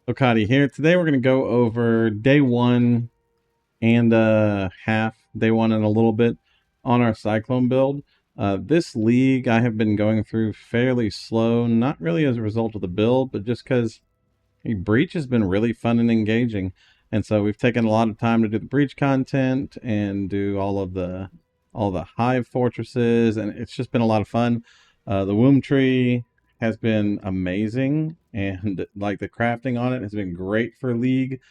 Okadi here. Today we're going to go over day one and half, day one and a little bit on our Cyclone build. This league I have been going through fairly slow, not really as a result of the build, but just because Breach has been really fun and engaging. And so we've taken a lot of time to do the Breach content and do all the hive fortresses, and it's just been a lot of fun. The womb tree has been amazing, and like the crafting on it has been great for League.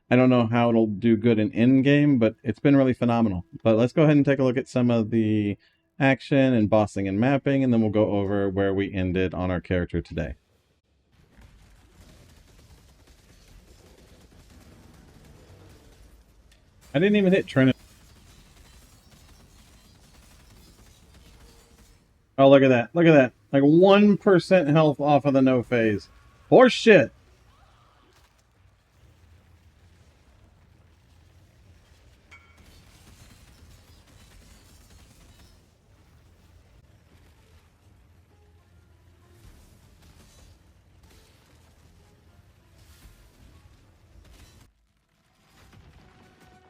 I don't know how it'll do good in end game, but it's been really phenomenal. But let's go ahead and take a look at some of the action and bossing and mapping, and then we'll go over where we ended on our character today. I didn't even hit Trinity. Oh, look at that. Look at that. Like 1% health off of the no phase. Horse shit.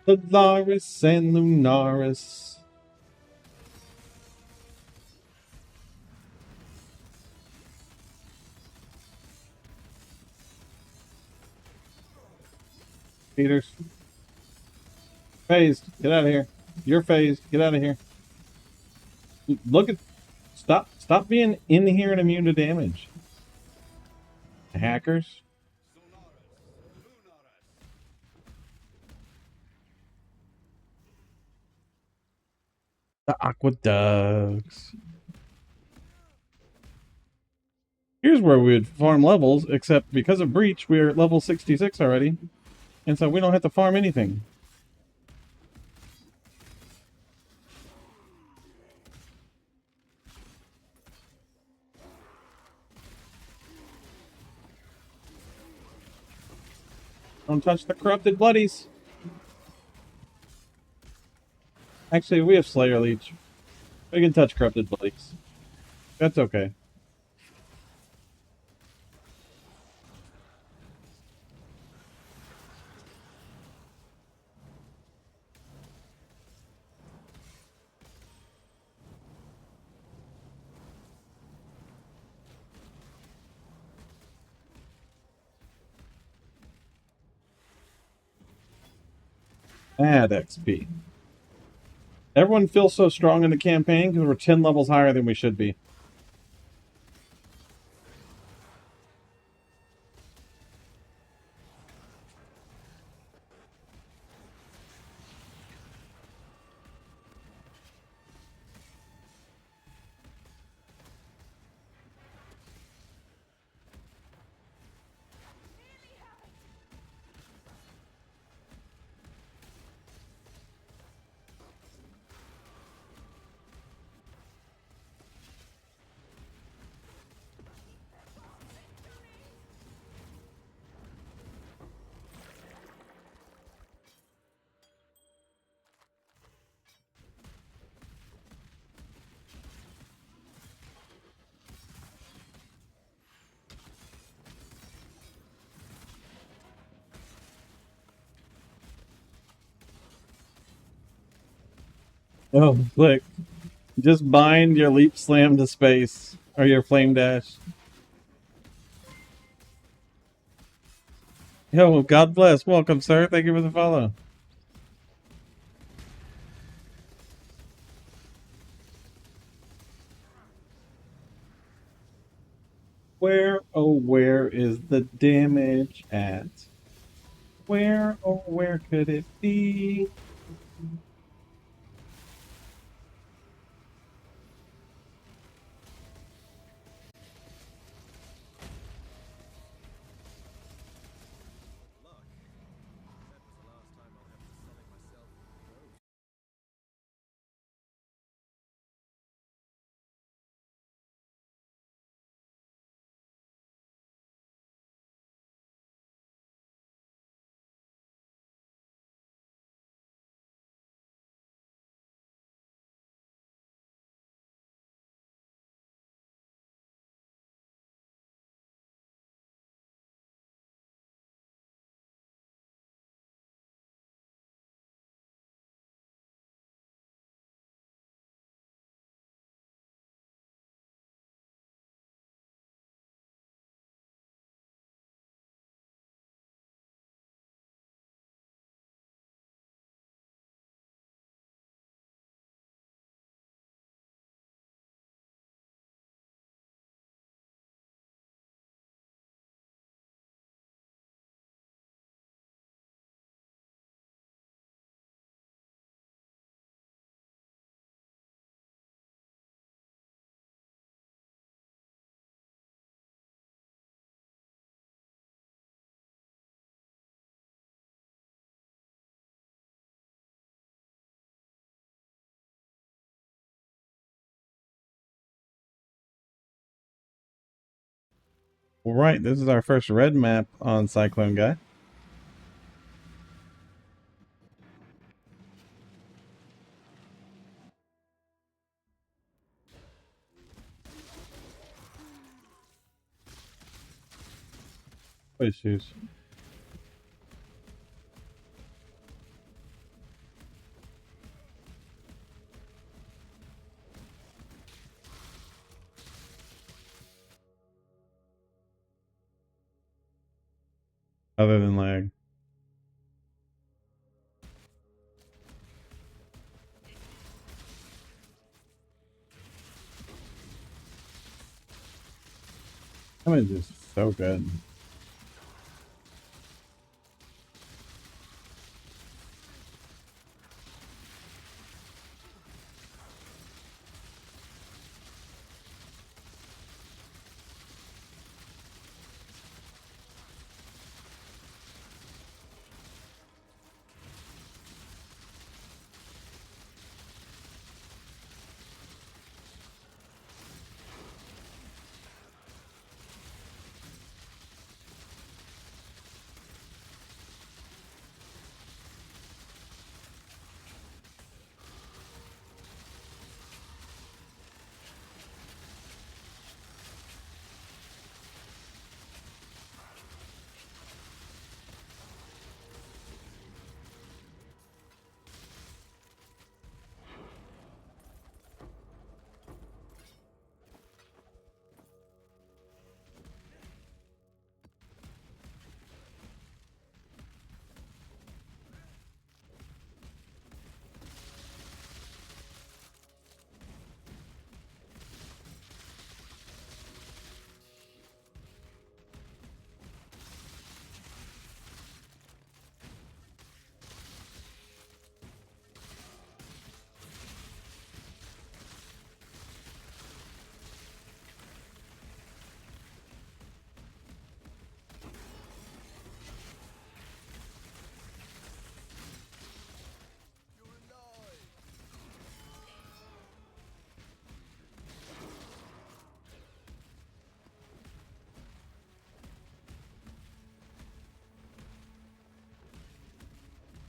Solaris and Lunaris. Peters. Phased. Get out of here. You're phased. Get out of here. Look at. Stop being in here and immune to damage. Hackers. The aqueducts. Here's where we would farm levels, except because of Breach, we're at level 66 already. And so we don't have to farm anything. Don't touch the corrupted bloodies. Actually, we have Slayer Leech. We can touch corrupted bloodies. That's okay. Add XP. Everyone feels so strong in the campaign because we're 10 levels higher than we should be. Oh, click. Just bind your leap slam to space or your flame dash. Yo, God bless. Welcome, sir. Thank you for the follow. Where, oh, where is the damage at? Where, oh, where could it be? All right, this is our first red map on Cyclone Guy. Issues. Other than lag. Damage is so good.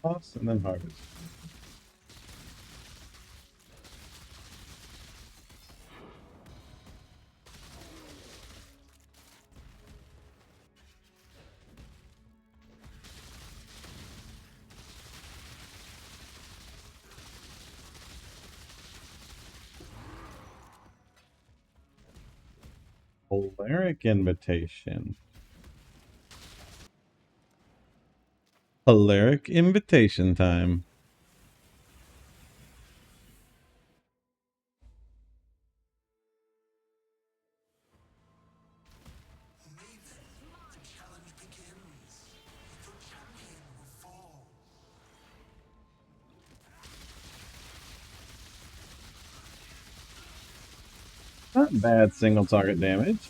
Toss and then harvest. Polaric invitation. Polaric invitation time. Not bad single target damage.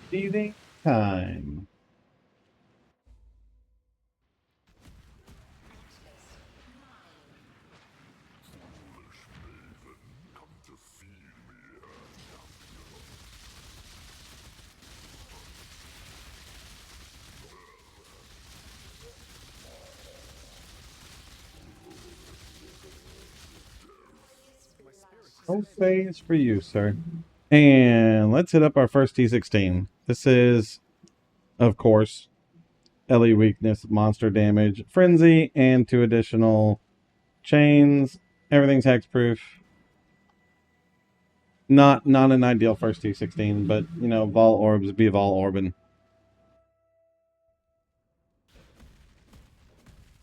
Teething time. No phase for you, sir. And let's hit up our first T16. This is, of course, LE weakness, monster damage, frenzy, and 2 additional chains. Everything's hexproof. Not an ideal first T16, but you know, Vol Orbs be Vol Orbin.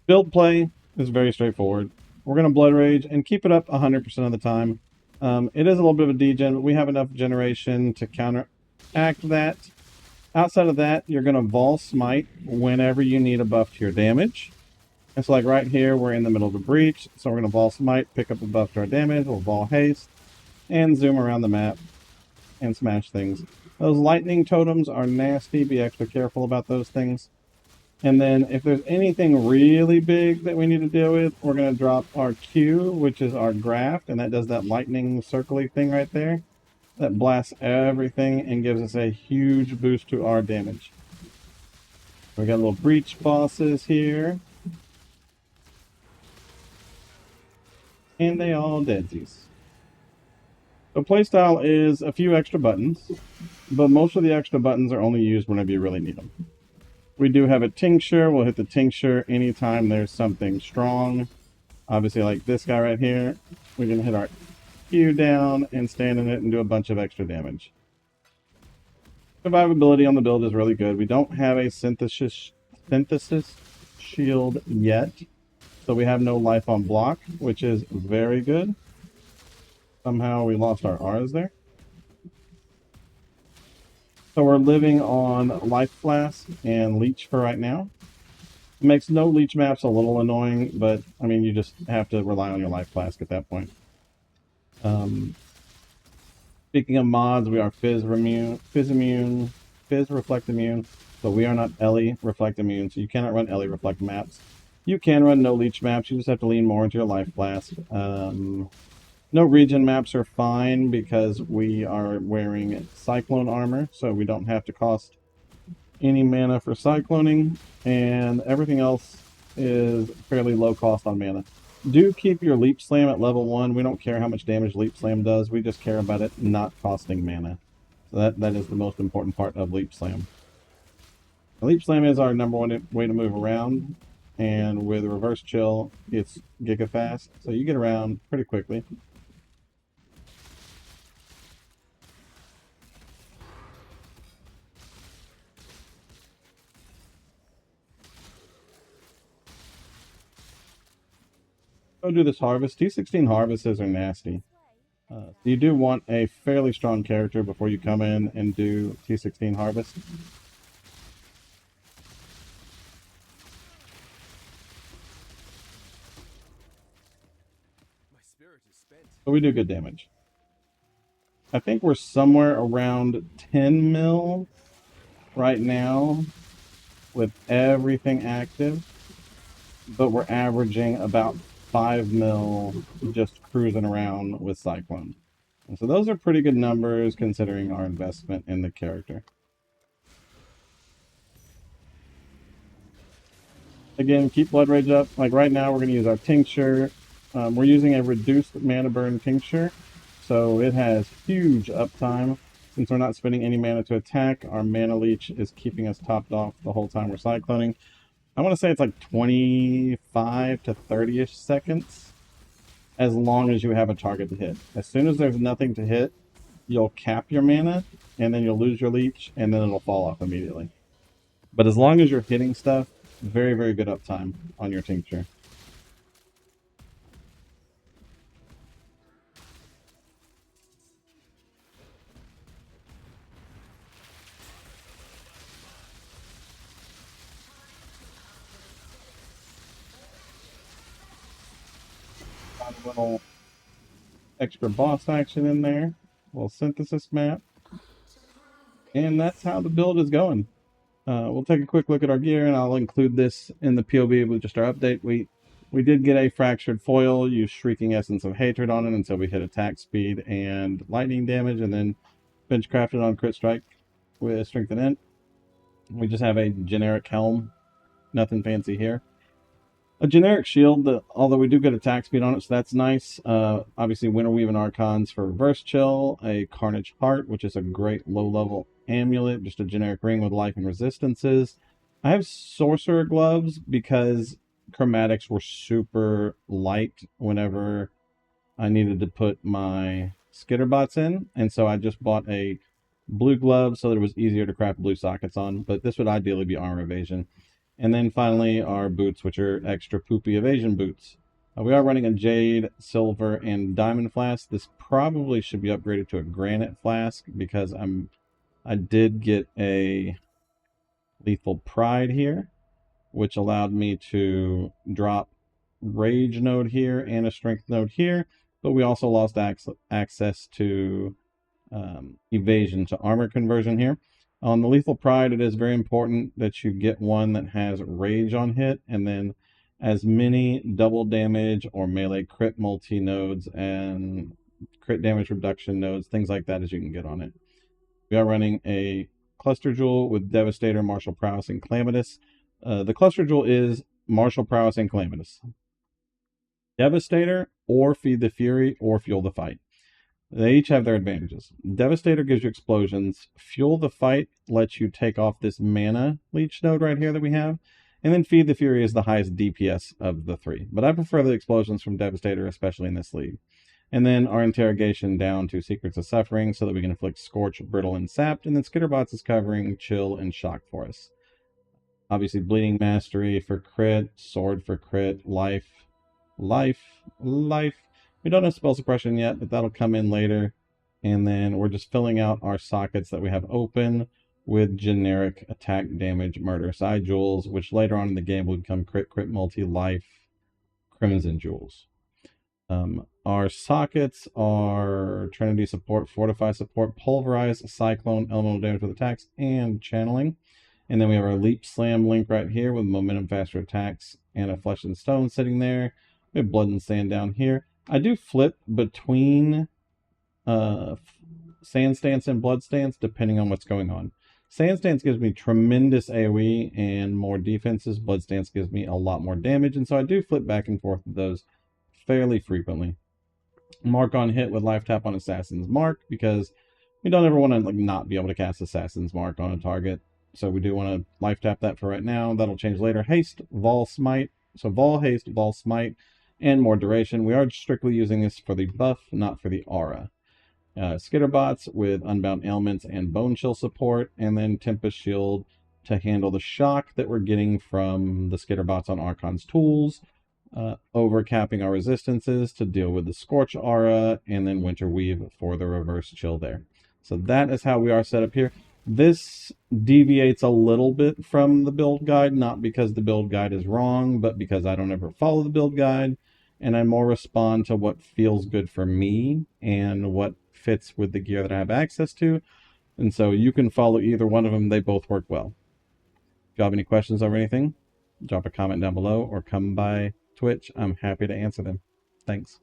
Build play is very straightforward. We're going to Blood Rage and keep it up 100% of the time. It is a little bit of a degen, but we have enough generation to counteract that. Outside of that, you're going to Vol Smite whenever you need a buff to your damage. And so like right here, we're in the middle of a breach, so we're going to Vol Smite, pick up a buff to our damage, we'll Vol Haste, and zoom around the map and smash things. Those lightning totems are nasty. Be extra careful about those things. And then if there's anything really big that we need to deal with, we're going to drop our Q, which is our graft, and that does that lightning circly thing right there. That blasts everything and gives us a huge boost to our damage. We got little breach bosses here. And they all deadsies. So playstyle is a few extra buttons, but most of the extra buttons are only used whenever you really need them. We do have a tincture. We'll hit the tincture anytime there's something strong. Obviously, like this guy right here, we can hit our Q down and stand in it and do a bunch of extra damage. Survivability on the build is really good. We don't have a synthesis shield yet, so we have no life on block, which is very good. Somehow we lost our R's there. So we're living on Life Flask and Leech for right now. It makes no Leech maps a little annoying, but I mean, you just have to rely on your Life Flask at that point. Speaking of mods, we are Fizz Reflect Immune, but we are not Ellie Reflect Immune, so you cannot run Ellie Reflect maps. You can run no Leech maps, you just have to lean more into your Life Flask. No regen maps are fine because we are wearing Cyclone armor, so we don't have to cost any mana for cycloning, and everything else is fairly low cost on mana. Do keep your Leap Slam at level 1. We don't care how much damage Leap Slam does, we just care about it not costing mana. So that is the most important part of Leap Slam. Leap Slam is our number one way to move around, and with Reverse Chill, it's giga fast, so you get around pretty quickly. Go do this harvest. T16 harvests are nasty. You do want a fairly strong character before you come in and do T16 harvest. But we do good damage. I think we're somewhere around 10 mil right now with everything active, but we're averaging about 5 mil just cruising around with Cyclone. And so those are pretty good numbers considering our investment in the character. Again, keep Blood Rage up. Like right now, we're going to use our Tincture. We're using a reduced mana burn Tincture, so it has huge uptime. Since we're not spending any mana to attack, our mana leech is keeping us topped off the whole time we're cycloning. I want to say it's like 25 to 30-ish seconds, as long as you have a target to hit. As soon as there's nothing to hit, you'll cap your mana, and then you'll lose your leech, and then it'll fall off immediately. But as long as you're hitting stuff, very, very good uptime on your Tincture. Got a little extra boss action in there, a little synthesis map, and that's how the build is going. We'll take a quick look at our gear, and I'll include this in the POE with just our update. We did get a fractured foil, use Shrieking Essence of Hatred on it until we hit attack speed and lightning damage, and then bench crafted on Crit Strike with Strength and Int. We just have a generic helm, nothing fancy here. A generic shield, although we do get attack speed on it, so that's nice. Obviously, Winterweave and Archons for Reverse Chill, a Carnage Heart, which is a great low-level amulet, just a generic ring with life and resistances. I have Sorcerer Gloves because chromatics were super light whenever I needed to put my Skitterbots in, and so I just bought a blue glove so that it was easier to craft blue sockets on, but this would ideally be armor evasion. And then finally our boots, which are extra poopy evasion boots. We are running a jade, silver, and diamond flask. This probably should be upgraded to a granite flask because I did get a lethal pride here, which allowed me to drop rage node here and a strength node here, but we also lost access to evasion to armor conversion here. On the Lethal Pride, it is very important that you get one that has rage on hit, and then as many double damage or melee crit multi nodes and crit damage reduction nodes, things like that, as you can get on it. We are running a Cluster Jewel with Devastator, Martial Prowess, and Calamitous. The Cluster Jewel is Martial Prowess and Calamitous. Devastator, or Feed the Fury, or Fuel the Fight. They each have their advantages. Devastator gives you explosions. Fuel the Fight lets you take off this mana leech node right here that we have. And then Feed the Fury is the highest DPS of the three. But I prefer the explosions from Devastator, especially in this league. And then our interrogation down to Secrets of Suffering so that we can inflict Scorch, Brittle, and Sapped. And then Skitterbots is covering Chill and Shock for us. Obviously, Bleeding Mastery for crit, Sword for crit, life. We don't have spell suppression yet, but that'll come in later. And then we're just filling out our sockets that we have open with generic attack, damage, murder side jewels, which later on in the game will become crit, multi, life, crimson jewels. Our sockets are Trinity support, Fortify support, Pulverize, Cyclone, elemental damage with attacks, and channeling. And then we have our Leap Slam link right here with momentum, faster attacks, and a Flesh and Stone sitting there. We have Blood and Sand down here. I do flip between Sand Stance and Blood Stance depending on what's going on. Sand Stance gives me tremendous AoE and more defenses. Blood Stance gives me a lot more damage, and so I do flip back and forth with those fairly frequently. Mark on hit with life tap on Assassin's Mark, because we don't ever want to not be able to cast Assassin's Mark on a target. So we do want to life tap that for right now. That'll change later. Haste, Vol Smite. So Vol Haste, Vol Smite, and more duration. We are strictly using this for the buff, not for the aura. Skitterbots with Unbound Ailments and Bone Chill support, and then Tempest Shield to handle the shock that we're getting from the Skitterbots on Archon's tools, overcapping our resistances to deal with the Scorch aura, and then Winter Weave for the reverse chill there. So that is how we are set up here. This deviates a little bit from the build guide, not because the build guide is wrong, but because I don't ever follow the build guide, and I more respond to what feels good for me and what fits with the gear that I have access to. And so you can follow either one of them. They both work well. If you have any questions over anything, drop a comment down below or come by Twitch. I'm happy to answer them. Thanks.